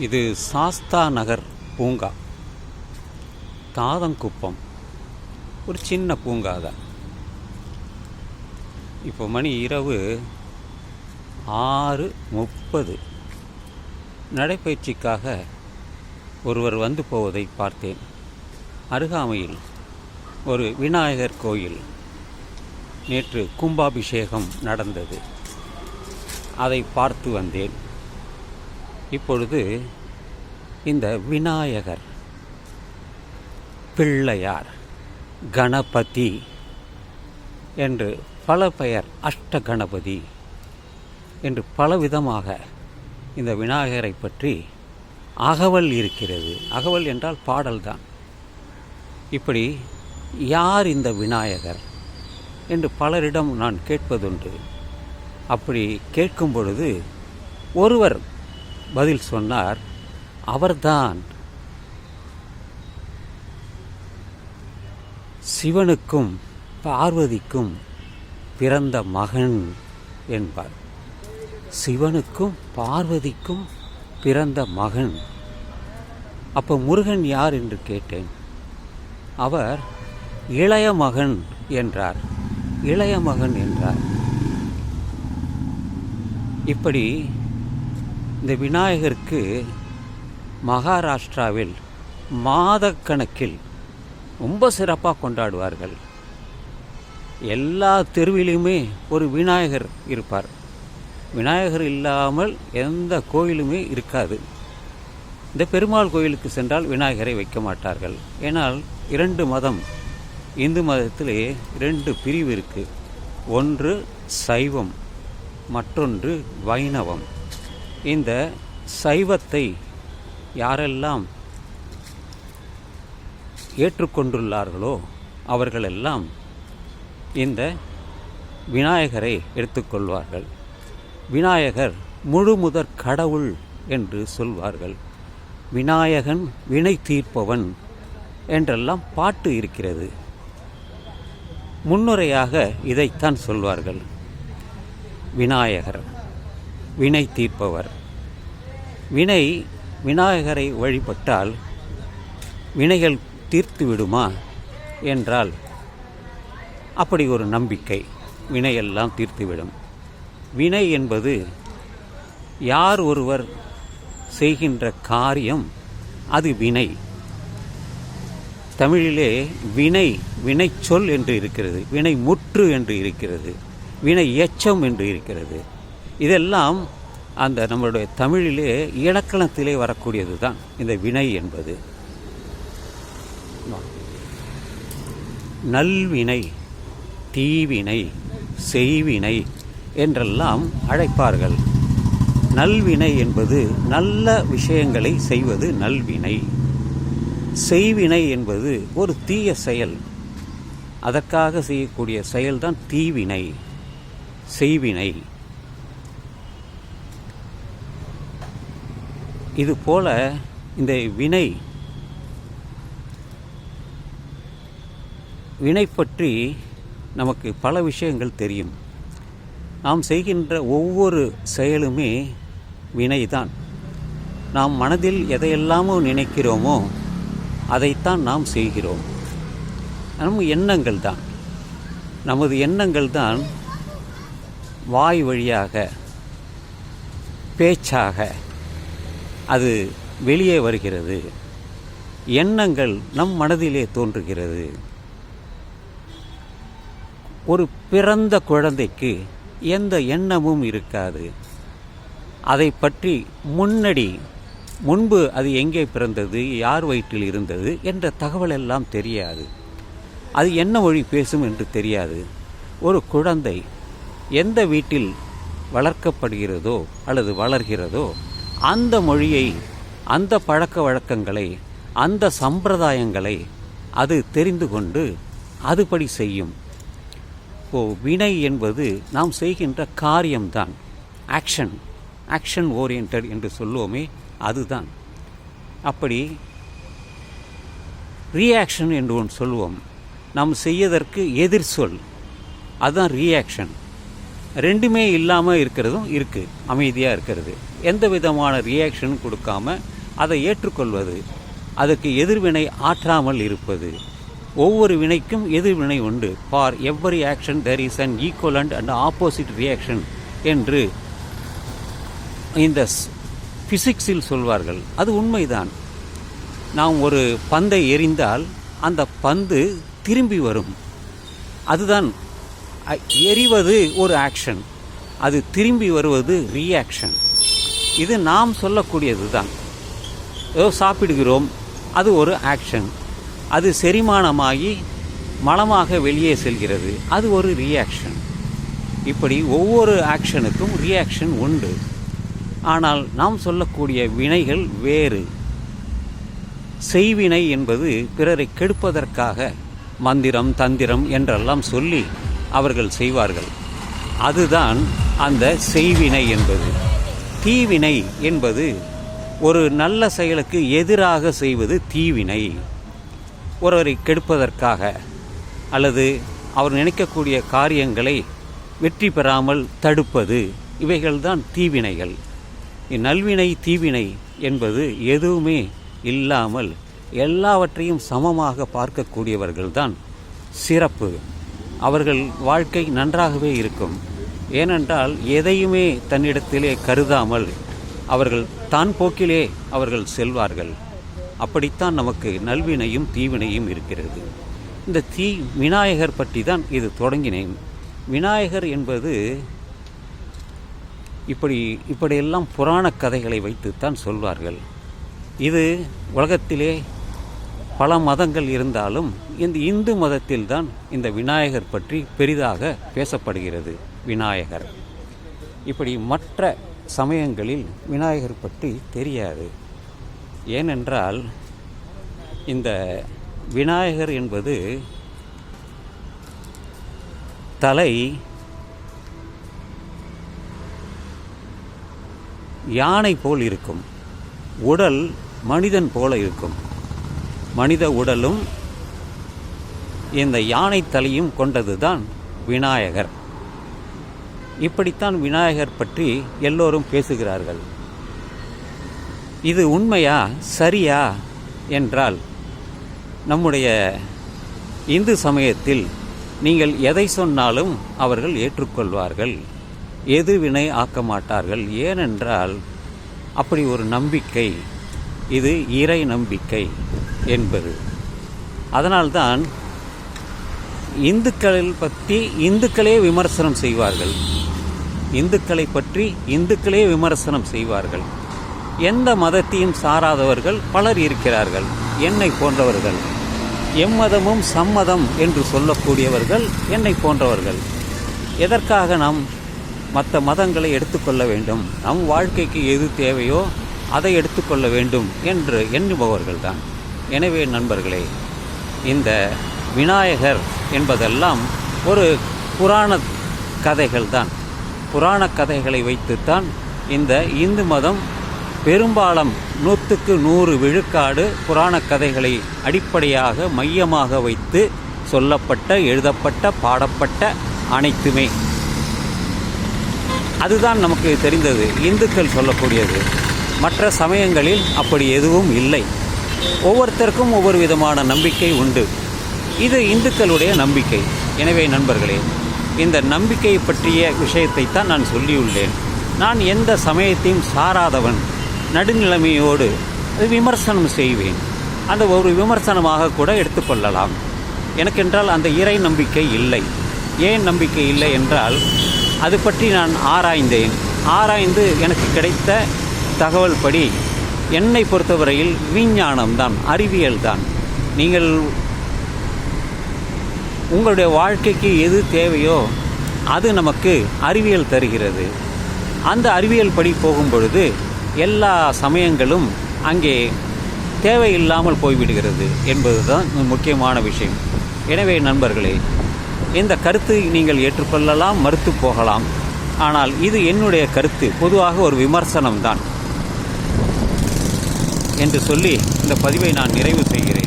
இது சாஸ்தா நகர் பூங்கா, தாதங்குப்பம். ஒரு சின்ன பூங்கா தான். இப்போ மணி இரவு 6:30. நடைப்பயிற்சிக்காக ஒருவர் வந்து போவதை பார்த்தேன். அருகாமையில் ஒரு விநாயகர் கோயில் நேற்று கும்பாபிஷேகம் நடந்தது. அதை பார்த்து வந்தேன். இப்பொழுது இந்த விநாயகர், பிள்ளையார், கணபதி என்று பல பெயர், அஷ்ட கணபதி என்று பலவிதமாக இந்த விநாயகரை பற்றி அகவல் இருக்கிறது. அகவல் என்றால் பாடல்தான். இப்படி யார் இந்த விநாயகர் என்று பலரிடம் நான் கேட்பதுண்டு. அப்படி கேட்கும் பொழுது ஒருவர் பதில் சொன்னார், அவர்தான் சிவனுக்கும் பார்வதிக்கும் பிறந்த மகன் என்பார். சிவனுக்கும் பார்வதிக்கும் பிறந்த மகன். அப்போ முருகன் யார் என்று கேட்டேன். அவர் இளைய மகன் என்றார். இளைய மகன் என்றார். இப்படி இந்த விநாயகருக்கு மகாராஷ்டிராவில் மாதக்கணக்கில் ரொம்ப சிறப்பாக கொண்டாடுவார்கள். எல்லா தெருவிலுமே ஒரு விநாயகர் இருப்பார். விநாயகர் இல்லாமல் எந்த கோயிலுமே இருக்காது. இந்த பெருமாள் கோயிலுக்கு சென்றால் விநாயகரை வைக்க மாட்டார்கள். ஏனால் 2 மதம், இந்து மதத்திலே 2 பிரிவு இருக்குது. ஒன்று சைவம், மற்றொன்று வைணவம். இந்த சைவத்தை யாரெல்லாம் ஏற்றுக்கொண்டுள்ளார்களோ அவர்களெல்லாம் இந்த விநாயகரை எடுத்துக்கொள்வார்கள். விநாயகர் முழுமுதற் கடவுள் என்று சொல்வார்கள். விநாயகன் வினை தீர்ப்பவன் என்றெல்லாம் பாட்டு இருக்கிறது. முன்னுரையாக இதைத்தான் சொல்வார்கள். விநாயகர் வினை தீர்ப்பவர். விநாயகரை வழிபட்டால் வினைகள் தீர்த்து விடுமா என்றால் அப்படி ஒரு நம்பிக்கை. வினையெல்லாம் தீர்த்துவிடும். வினை என்பது யார் ஒருவர் செய்கின்ற காரியம், அது வினை. தமிழிலே வினை சொல் என்று இருக்கிறது, வினை முற்று என்று இருக்கிறது, வினை எச்சம் என்று இருக்கிறது. இதெல்லாம் அந்த நம்மளுடைய தமிழிலே இலக்கணத்திலே வரக்கூடியது தான் இந்த வினை என்பது. நல்வினை, தீவினை, செய்வினை என்றெல்லாம் அழைப்பார்கள். நல்வினை என்பது நல்ல விஷயங்களை செய்வது நல்வினை. செய்வினை என்பது ஒரு தீய செயல், அதற்காக செய்யக்கூடிய செயல்தான் தீவினை, செய்வினை. இதுபோல இந்த வினை பற்றி நமக்கு பல விஷயங்கள் தெரியும். நாம் செய்கின்ற ஒவ்வொரு செயலுமே வினைதான். நாம் மனதில் எதையெல்லாமோ நினைக்கிறோமோ அதைத்தான் நாம் செய்கிறோம். நம் எண்ணங்கள் தான், நமது எண்ணங்கள் தான் வாய் வழியாக, பேச்சாக அது வெளியே வருகிறது. எண்ணங்கள் நம் மனதிலே தோன்றுகிறது. ஒரு பிறந்த குழந்தைக்கு எந்த எண்ணமும் இருக்காது. அதை பற்றி முன்பு அது எங்கே பிறந்தது, யார் வயிற்றில் இருந்தது என்ற தகவல் எல்லாம் தெரியாது. அது என்ன மொழி பேசும் என்று தெரியாது. ஒரு குழந்தை எந்த வீட்டில் வளர்க்கப்படுகிறதோ அல்லது வளர்கிறதோ அந்த மொழியை, அந்த பழக்க வழக்கங்களை, அந்த சம்பிரதாயங்களை அது தெரிந்து கொண்டு அதுபடி செய்யும். வினை என்பது நாம் செய்கின்ற காரியம்தான். ஆக்ஷன் ஓரியன்டட் என்று சொல்லுவோமே, அதுதான். அப்படி ரியாக்ஷன் என்று ஒன்று சொல்லுவோம். நாம் செய்யதற்கு எதிர் சொல், அதுதான் ரியாக்ஷன். ரெண்டுமே இல்லாமல் இருக்கிறதும் இருக்குது, அமைதியாக இருக்கிறது. எந்த விதமான ரியாக்ஷனும் கொடுக்காம அதை ஏற்றுக்கொள்வது, அதுக்கு எதிர்வினை ஆற்றாமல் இருப்பது. ஒவ்வொரு வினைக்கும் எதிர்வினை உண்டு. For every action there is an equivalent and opposite reaction என்று இந்த ஃபிசிக்ஸில் சொல்வார்கள். அது உண்மைதான். நாம் ஒரு பந்தை எறிந்தால் அந்த பந்து திரும்பி வரும். அதுதான் எறிவது ஒரு ஆக்ஷன், அது திரும்பி வருவது ரியாக்ஷன். இது நாம் சொல்லக்கூடியது தான். ஏதோ சாப்பிடுகிறோம், அது ஒரு ஆக்ஷன், அது செரிமானமாகி மலமாக வெளியே செல்கிறது, அது ஒரு ரியாக்ஷன். இப்படி ஒவ்வொரு ஆக்ஷனுக்கும் ரியாக்ஷன் உண்டு. ஆனால் நாம் சொல்லக்கூடிய வினைகள் வேறு. செய்வினை என்பது பிறரை கெடுப்பதற்காக மந்திரம் தந்திரம் என்றெல்லாம் சொல்லி அவர்கள் செய்வார்கள். அதுதான் அந்த செய்வினை என்பது. தீவினை என்பது ஒரு நல்ல செயலுக்கு எதிராக செய்வது தீவினை. ஒருவரை கெடுப்பதற்காக அல்லது அவர் நினைக்கக்கூடிய காரியங்களை வெற்றி பெறாமல் தடுப்பது, இவைகள்தான் தீவினைகள். நல்வினை தீவினை என்பது எதுவுமே இல்லாமல் எல்லாவற்றையும் சமமாக பார்க்கக்கூடியவர்கள்தான் சிறப்பு. அவர்கள் வாழ்க்கை நன்றாகவே இருக்கும். ஏனென்றால் எதையுமே தன்னிடத்திலே கருதாமல் அவர்கள் தான் போக்கிலே அவர்கள் செல்வார்கள். அப்படித்தான் நமக்கு நல்வினையும் தீவினையும் இருக்கிறது. இந்த விநாயகர் பற்றி தான் இது தொடங்கினேன். விநாயகர் என்பது இப்படியெல்லாம் புராண கதைகளை வைத்துத்தான் சொல்வார்கள். இது உலகத்திலே பல மதங்கள் இருந்தாலும் இந்த இந்து மதத்தில்தான் இந்த விநாயகர் பற்றி பெரிதாக பேசப்படுகிறது. விநாயகர் இப்படி மற்ற சமயங்களில் விநாயகர் பற்றி தெரியாது. ஏனென்றால் இந்த விநாயகர் என்பது தலை யானை போல் இருக்கும், உடல் மனிதன் போல இருக்கும். மனித உடலும் இந்த யானை தலையும் கொண்டதுதான் விநாயகர். இப்படித்தான் விநாயகர் பற்றி எல்லோரும் பேசுகிறார்கள். இது உண்மையா சரியா என்றால், நம்முடைய இந்து சமயத்தில் நீங்கள் எதை சொன்னாலும் அவர்கள் ஏற்றுக்கொள்வார்கள், எதிர்வினை ஆக்க மாட்டார்கள். ஏனென்றால் அப்படி ஒரு நம்பிக்கை, இது இறை நம்பிக்கை என்பது. அதனால்தான் இந்துக்களை பற்றி இந்துக்களே விமர்சனம் செய்வார்கள், இந்துக்களை பற்றி இந்துக்களே விமர்சனம் செய்வார்கள். எந்த மதத்தையும் சாராதவர்கள் பலர் இருக்கிறார்கள், என்னை போன்றவர்கள். எம்மதமும் சம்மதம் என்று சொல்லக்கூடியவர்கள் என்னை போன்றவர்கள். எதற்காக நாம் மற்ற மதங்களை எடுத்துக்கொள்ள வேண்டும்? நம் வாழ்க்கைக்கு எது தேவையோ அதை எடுத்துக்கொள்ள வேண்டும் என்று எண்ணுபவர்கள்தான். எனவே நண்பர்களே, இந்த விநாயகர் என்பதெல்லாம் ஒரு புராண கதைகள்தான். புராண கதைகளை வைத்துத்தான் இந்த இந்து மதம் பெரும்பாலும் 100க்கு 100 விழுக்காடு புராண கதைகளை அடிப்படையாக மையமாக வைத்து சொல்லப்பட்ட, எழுதப்பட்ட, பாடப்பட்ட அனைத்துமே. அதுதான் நமக்கு தெரிந்தது, இந்துக்கள் சொல்லக்கூடியது. மற்ற சமயங்களில் அப்படி எதுவும் இல்லை. ஒவ்வொருத்தருக்கும் ஒவ்வொரு விதமான நம்பிக்கை உண்டு. இது இந்துக்களுடைய நம்பிக்கை. எனவே நண்பர்களே, இந்த நம்பிக்கை பற்றிய விஷயத்தை தான் நான் சொல்லியுள்ளேன். நான் எந்த சமயத்தையும் சாராதவன், நடுநிலைமையோடு விமர்சனம் செய்வேன். அந்த ஒரு விமர்சனமாக கூட எடுத்துக்கொள்ளலாம். எனக்கென்றால் அந்த இறை நம்பிக்கை இல்லை. ஏன் நம்பிக்கை இல்லை என்றால், அது பற்றி நான் ஆராய்ந்து எனக்கு கிடைத்த தகவல் படி என்னை பொறுத்தவரையில் விஞ்ஞானம்தான், அறிவியல் தான். நீங்கள் உங்களுடைய வாழ்க்கைக்கு எது தேவையோ அது நமக்கு அறிவியல் தருகிறது. அந்த அறிவியல் படி போகும் பொழுது எல்லா சமயங்களும் அங்கே தேவையில்லாமல் போய்விடுகிறது என்பதுதான் முக்கியமான விஷயம். எனவே நண்பர்களே, இந்த கருத்து நீங்கள் ஏற்றுக்கொள்ளலாம், மறுத்து போகலாம். ஆனால் இது என்னுடைய கருத்து, பொதுவாக ஒரு விமர்சனம்தான் என்று சொல்லி இந்த பதிவை நான் நிறைவு செய்கிறேன்.